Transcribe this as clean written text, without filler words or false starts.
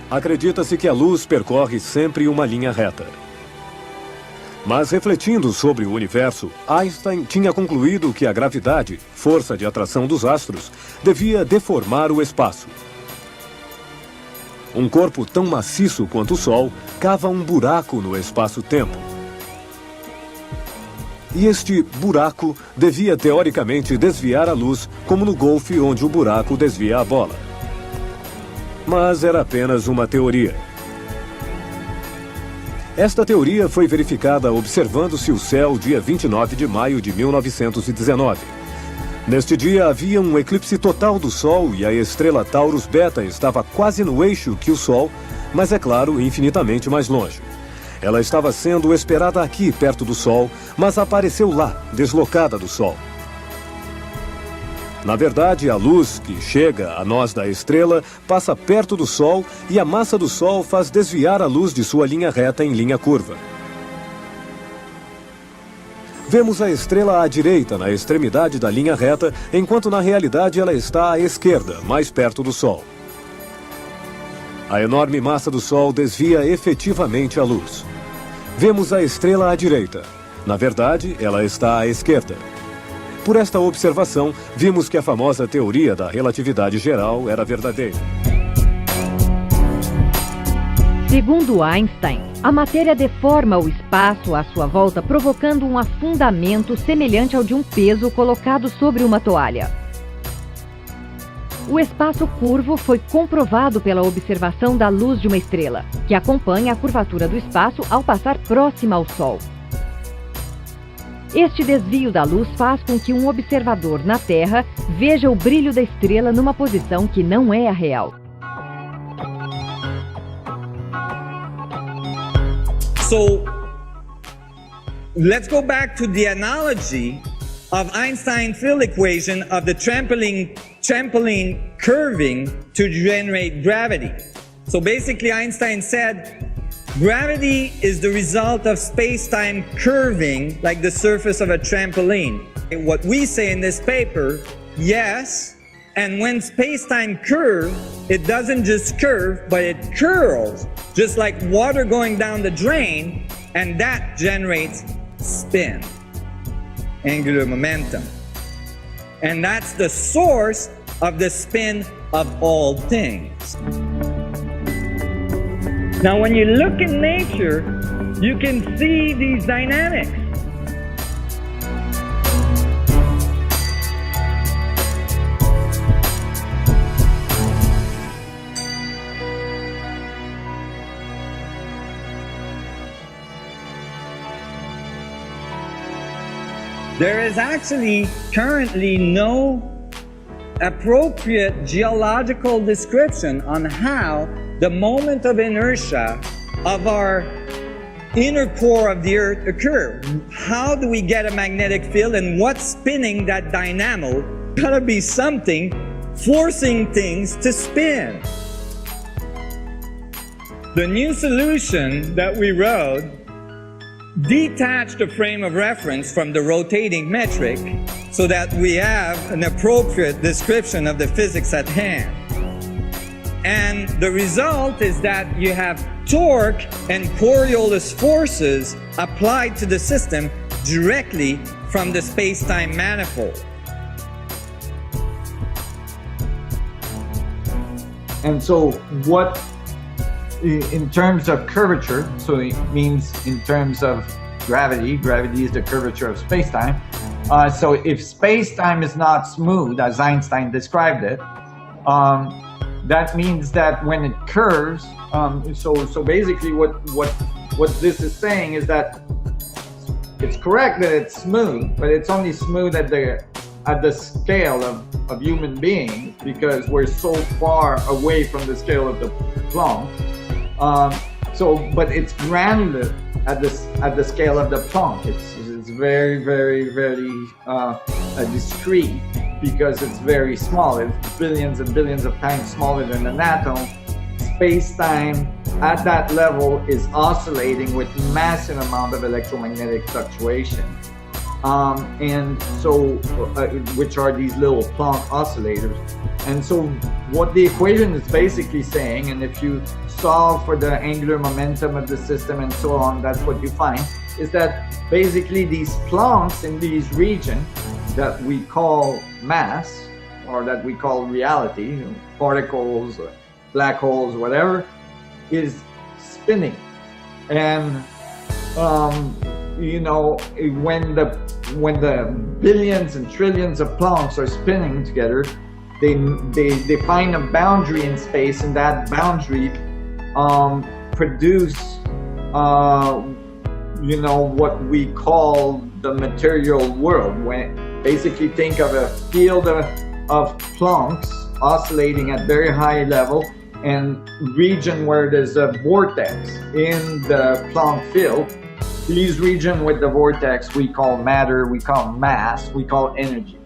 Acredita-se que a luz percorre sempre uma linha reta. Mas refletindo sobre o universo, Einstein tinha concluído que a gravidade, força de atração dos astros, devia deformar o espaço. Um corpo tão maciço quanto o Sol cava um buraco no espaço-tempo. E este buraco devia teoricamente desviar a luz, como no golfe onde o buraco desvia a bola. Mas era apenas uma teoria. Esta teoria foi verificada observando-se o céu dia 29 de maio de 1919. Neste dia havia um eclipse total do Sol e a estrela Taurus Beta estava quase no eixo que o Sol, mas é claro, infinitamente mais longe. Ela estava sendo esperada aqui, perto do Sol, mas apareceu lá, deslocada do Sol. Na verdade, a luz que chega a nós da estrela passa perto do Sol e a massa do Sol faz desviar a luz de sua linha reta em linha curva. Vemos a estrela à direita, na extremidade da linha reta, enquanto na realidade ela está à esquerda, mais perto do Sol. A enorme massa do Sol desvia efetivamente a luz. Vemos a estrela à direita. Na verdade, ela está à esquerda. Por esta observação, vimos que a famosa teoria da relatividade geral era verdadeira. Segundo Einstein, a matéria deforma o espaço à sua volta, provocando um afundamento semelhante ao de um peso colocado sobre uma toalha. O espaço curvo foi comprovado pela observação da luz de uma estrela, que acompanha a curvatura do espaço ao passar próxima ao Sol. Este desvio da luz faz com que um observador na Terra veja o brilho da estrela numa posição que não é a real. So, let's go back to the analogy of Einstein's field equation of the trampoline curving to generate gravity. So basically Einstein said gravity is the result of space-time curving like the surface of a trampoline. What we say in this paper, yes, and when space-time curves, it doesn't just curve, but it curls, just like water going down the drain, and that generates spin, angular momentum. And that's the source of the spin of all things. Now, when you look in nature, you can see these dynamics. There is actually currently no appropriate geological description on how the moment of inertia of our inner core of the Earth occur. How do we get a magnetic field and what's spinning that dynamo? Gotta be something forcing things to spin. The new solution that we wrote detached the frame of reference from the rotating metric so that we have an appropriate description of the physics at hand. And the result is that you have torque and Coriolis forces applied to the system directly from the space-time manifold. And so what, in terms of curvature, so it means in terms of gravity is the curvature of space-time. So if space-time is not smooth, as Einstein described it, that means that when it curves, so basically what this is saying is that it's correct that it's smooth, but it's only smooth at the scale of human beings because we're so far away from the scale of the Planck. But it's granular at the scale of the Planck. It's very, very, very discrete because it's very small. It's billions and billions of times smaller than an atom. Space-time at that level is oscillating with massive amount of electromagnetic fluctuation. and so which are these little Planck oscillators. And so what the equation is basically saying, and if you solve for the angular momentum of the system and so on, that's what you find, is that basically these Plancks in these regions that we call mass, or that we call reality, particles, black holes, whatever, is spinning. And you know, when the billions and trillions of Plancks are spinning together, they find a boundary in space, and that boundary produce you know, what we call the material world. When basically think of a field of Plancks oscillating at very high level, and region where there's a vortex in the Planck field. These region with the vortex we call matter, we call mass, we call energy.